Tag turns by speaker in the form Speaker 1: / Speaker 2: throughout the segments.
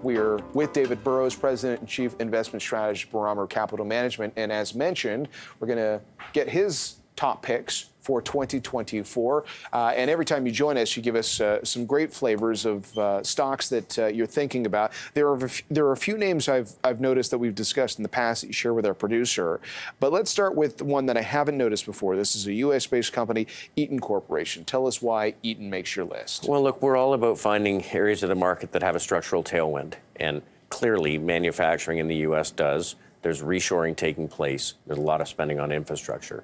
Speaker 1: We are with David Burrows, President and Chief Investment Strategist, Barometer Capital Management. And as mentioned, we're going to get his top picks for 2024. And every time you join us, you give us some great flavors of stocks that you're thinking about. There are a few names I've noticed that we've discussed in the past that you share with our producer. But let's start with one that I haven't noticed before. This is a U.S.-based company, Eaton Corporation. Tell us why Eaton makes your list.
Speaker 2: Well, look, we're all about finding areas of the market that have a structural tailwind. And clearly, manufacturing in the U.S. does. There's reshoring taking place. There's a lot of spending on infrastructure.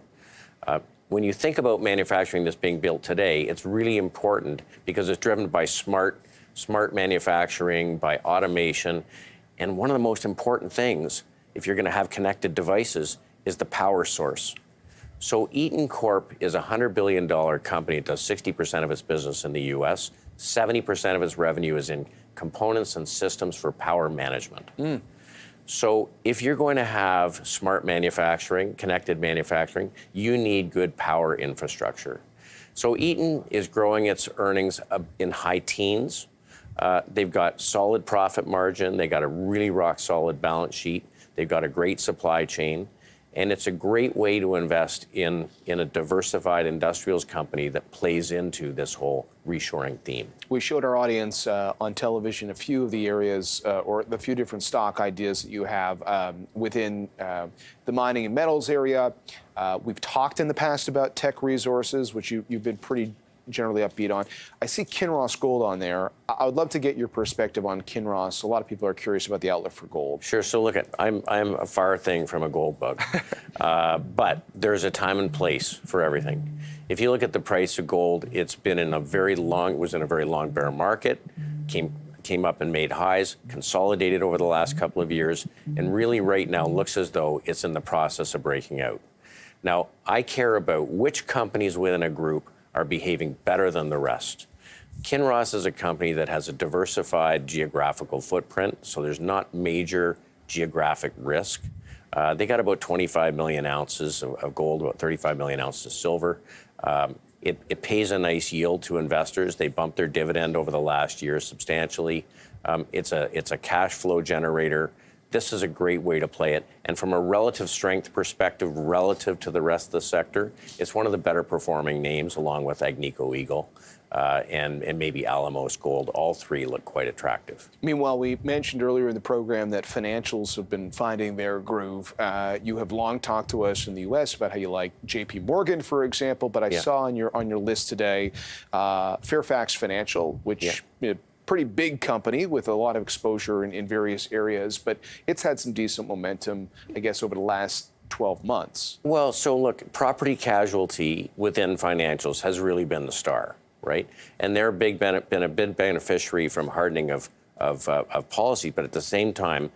Speaker 2: When you think about manufacturing that's being built today, it's really important because it's driven by smart manufacturing, by automation. And one of the most important things, if you're going to have connected devices, is the power source. So Eaton Corp is a $100 billion company. It does 60% of its business in the U.S. 70% of its revenue is in components and systems for power management. So if you're going to have smart manufacturing, connected manufacturing, you need good power infrastructure. So Eaton is growing its earnings in high teens. They've got solid profit margin. They got a really rock solid balance sheet. They've got a great supply chain. And it's a great way to invest in a diversified industrials company that plays into this whole reshoring theme.
Speaker 1: We showed our audience on television a few of the areas or the few different stock ideas that you have within the mining and metals area. We've talked in the past about tech resources, which you've been pretty generally upbeat on. I see Kinross Gold on there. I would love to get your perspective on Kinross. A lot of people are curious about the outlook for gold.
Speaker 2: Sure. So look, I'm a far thing from a gold bug, but there's a time and place for everything. If you look at the price of gold, it was in a very long bear market, came up and made highs, consolidated over the last couple of years, and really right now looks as though it's in the process of breaking out. Now, I care about which companies within a group are behaving better than the rest. Kinross is a company that has a diversified geographical footprint, so there's not major geographic risk. They got about 25 million ounces of gold, about 35 million ounces of silver. It pays a nice yield to investors. They bumped their dividend over the last year substantially. It's a cash flow generator. This is a great way to play it. And from a relative strength perspective, relative to the rest of the sector, it's one of the better performing names, along with Agnico Eagle and maybe Alamos Gold. All three look quite attractive.
Speaker 1: Meanwhile, we mentioned earlier in the program that financials have been finding their groove. You have long talked to us in the U.S. about how you like J.P. Morgan, for example, but I saw on your list today Fairfax Financial, which pretty big company with a lot of exposure in various areas, but it's had some decent momentum, I guess, over the last 12 months.
Speaker 2: Well, so look, property casualty within financials has really been the star, right? And they're been a big beneficiary from hardening of policy, but at the same time,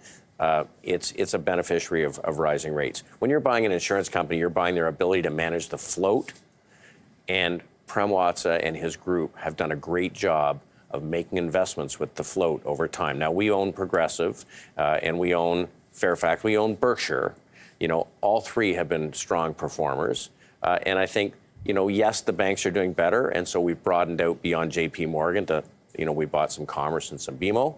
Speaker 2: it's a beneficiary of rising rates. When you're buying an insurance company, you're buying their ability to manage the float, and Prem Watsa and his group have done a great job of making investments with the float over time. Now, we own Progressive, and we own Fairfax, we own Berkshire. You know, all three have been strong performers. And I think, you know, yes, the banks are doing better, and so we've broadened out beyond J.P. Morgan to, you know, we bought some Commerce and some BMO.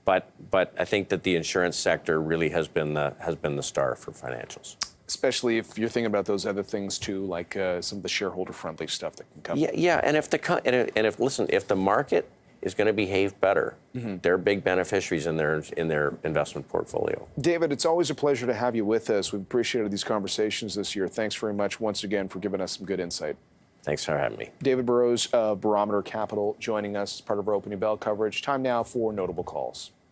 Speaker 2: But I think that the insurance sector really has been the star for financials.
Speaker 1: Especially if you're thinking about those other things too, like some of the shareholder-friendly stuff that can come.
Speaker 2: Yeah, and if the market is going to behave better, they're big beneficiaries in their investment portfolio.
Speaker 1: David, it's always a pleasure to have you with us. We've appreciated these conversations this year. Thanks very much once again for giving us some good insight.
Speaker 2: Thanks for having me.
Speaker 1: David Burrows of Barometer Capital joining us as part of our opening bell coverage. Time now for notable calls.